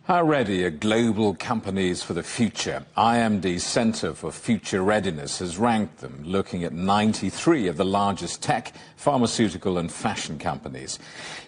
How ready are global companies for the future? IMD's Centre for Future Readiness has ranked them, looking at 93 of the largest tech, pharmaceutical and fashion companies.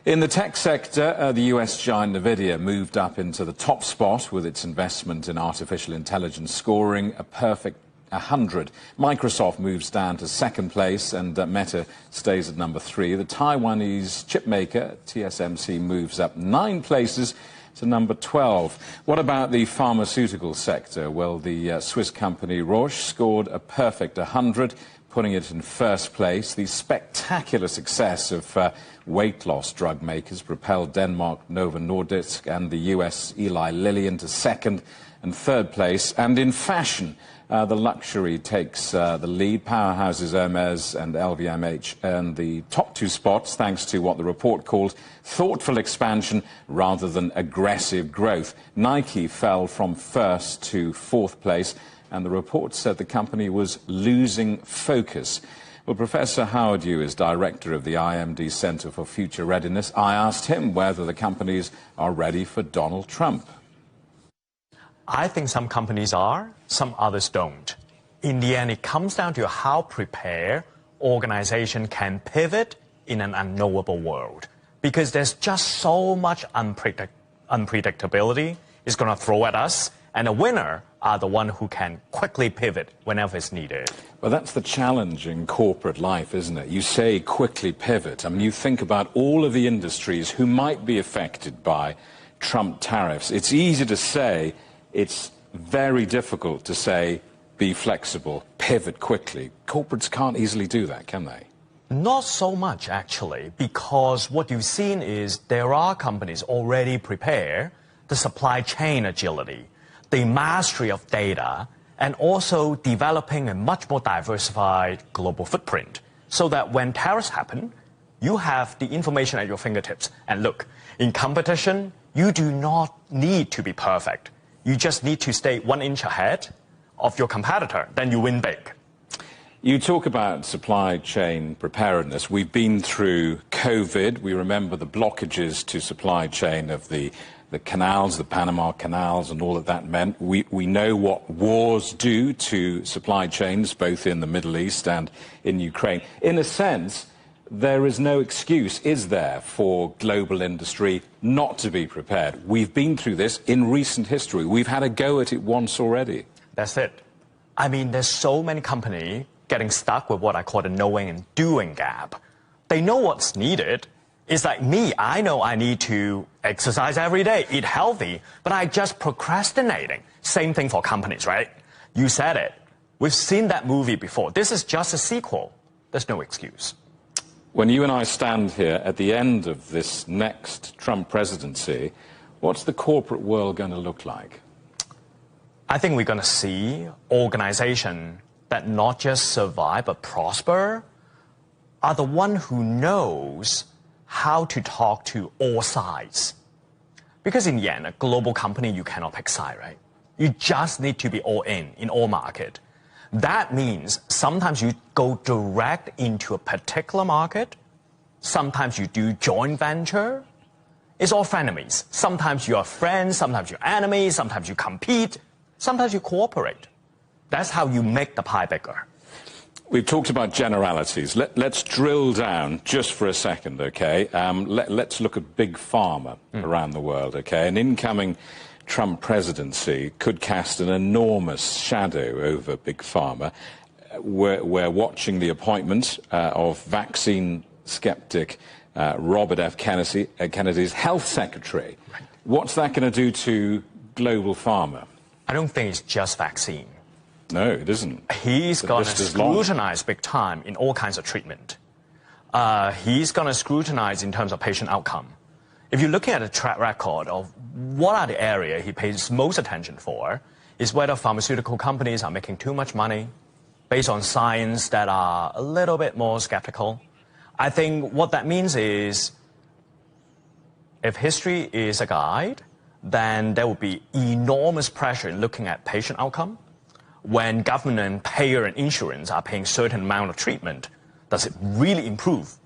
In the tech sector, the US giant Nvidia moved up into the top spot with its investment in artificial intelligence, scoring a perfect 100. Microsoft moves down to second place and Meta stays at number 3. The Taiwanese chipmaker TSMC moves up 9 places to number 12. What about the pharmaceutical sector? Well, the Swiss company Roche scored a perfect 100, putting it in first place. The spectacular success of weight loss drug makers propelled Denmark Novo Nordisk and the US Eli Lilly into second and third place. And in fashion, the luxury takes the lead. Powerhouses Hermes and LVMH earn the top 2 spots thanks to what the report called thoughtful expansion rather than aggressive growth. Nike fell from first to fourth place, and the report said the company was losing focus. Well, Professor Howard Yu is director of the IMD Centre for Future Readiness. I asked him whether the companies are ready for Donald Trump. I think some companies are, some others don't. In the end, it comes down to how prepared organization can pivot in an unknowable world. Because there's just so much unpredictability it's going to throw at us, and the winner are the one who can quickly pivot whenever it's needed. Well, that's the challenge in corporate life, isn't it? You say quickly pivot. I mean, you think about all of the industries who might be affected by Trump tariffs. It's easy to say. It's very difficult to say, be flexible, pivot quickly. Corporates can't easily do that, can they? Not so much, actually, because what you've seen is there are companies already prepared, the supply chain agility, the mastery of data, and also developing a much more diversified global footprint, so that when tariffs happen, you have the information at your fingertips. And look, in competition, you do not need to be perfect. You just need to stay 1 inch ahead of your competitor, then you win big. You talk about supply chain preparedness. We've been through COVID. We remember the blockages to supply chain of the canals, the Panama canals, and all that meant. We know what wars do to supply chains, both in the Middle East and in Ukraine. In a sense, there is no excuse, is there, for global industry not to be prepared? We've been through this in recent history. We've had a go at it once already. That's it. I mean, there's so many companies getting stuck with what I call the knowing and doing gap. They know what's needed. It's like me, I know I need to exercise every day, eat healthy, but I just procrastinating. Same thing for companies, right? You said it. We've seen that movie before. This is just a sequel. There's no excuse. When you and I stand here at the end of this next Trump presidency, what's the corporate world going to look like? I think we're going to see organizations that not just survive but prosper are the one who knows how to talk to all sides. Because in the end, a global company, you cannot pick side, right? You just need to be all in all market. That means sometimes you go direct into a particular market. Sometimes you do joint venture. It's all frenemies. Sometimes you are friends, sometimes you're enemies, sometimes you compete, sometimes you cooperate. That's how you make the pie bigger. We've talked about generalities. Let's drill down just for a second, okay? Let's look at big pharma around the world, okay? An incoming Trump presidency could cast an enormous shadow over big pharma. We're watching the appointment of vaccine skeptic Robert F. Kennedy's health secretary. What's that going to do to global pharma? I don't think it's just vaccine. No, it isn't. He's going to scrutinize big time in all kinds of treatment. He's going to scrutinize in terms of patient outcome. If you're looking at a track record of what are the areas he pays most attention for, is whether pharmaceutical companies are making too much money based on science that are a little bit more skeptical. I think what that means is if history is a guide, then there will be enormous pressure in looking at patient outcome. When government, payer, and insurance are paying certain amount of treatment, does it really improve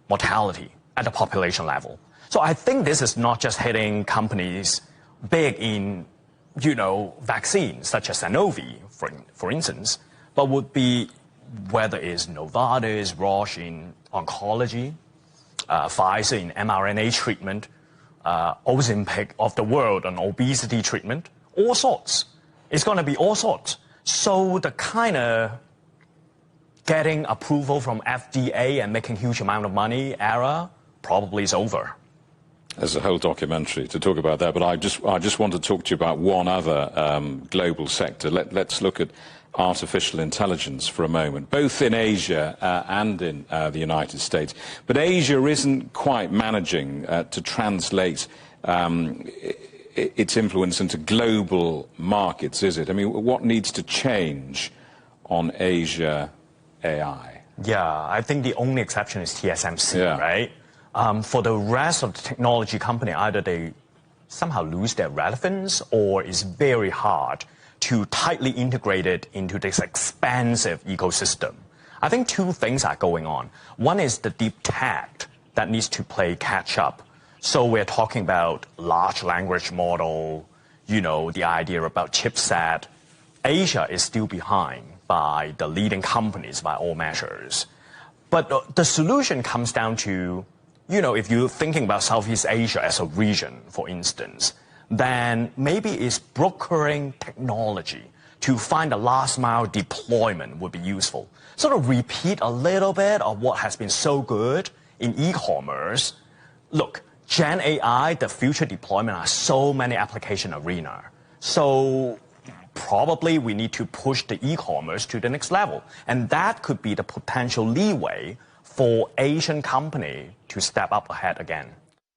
mortality at the population level? So I think this is not just hitting companies big in, vaccines, such as Sanofi, for instance, but would be whether it's Novartis, Roche in oncology, Pfizer in mRNA treatment, Ozempic of the world on obesity treatment, all sorts. It's going to be all sorts. So the kind of getting approval from FDA and making huge amount of money era probably is over. There's a whole documentary to talk about that, but I just want to talk to you about one other global sector. Let's look at artificial intelligence for a moment, both in Asia and in the United States. But Asia isn't quite managing to translate its influence into global markets, is it? I mean, what needs to change on Asia AI? Yeah, I think the only exception is TSMC, right? For the rest of the technology company, either they somehow lose their relevance or it's very hard to tightly integrate it into this expansive ecosystem. I think two things are going on. One is the deep tech that needs to play catch up. So we're talking about large language model, the idea about chipset. Asia is still behind by the leading companies by all measures. But the solution comes down to, if you're thinking about Southeast Asia as a region, for instance, then maybe it's brokering technology to find a last mile deployment would be useful. Sort of repeat a little bit of what has been so good in e-commerce. Look, Gen AI, the future deployment are so many application arena. So probably we need to push the e-commerce to the next level. And that could be the potential leeway for Asian company to step up ahead again.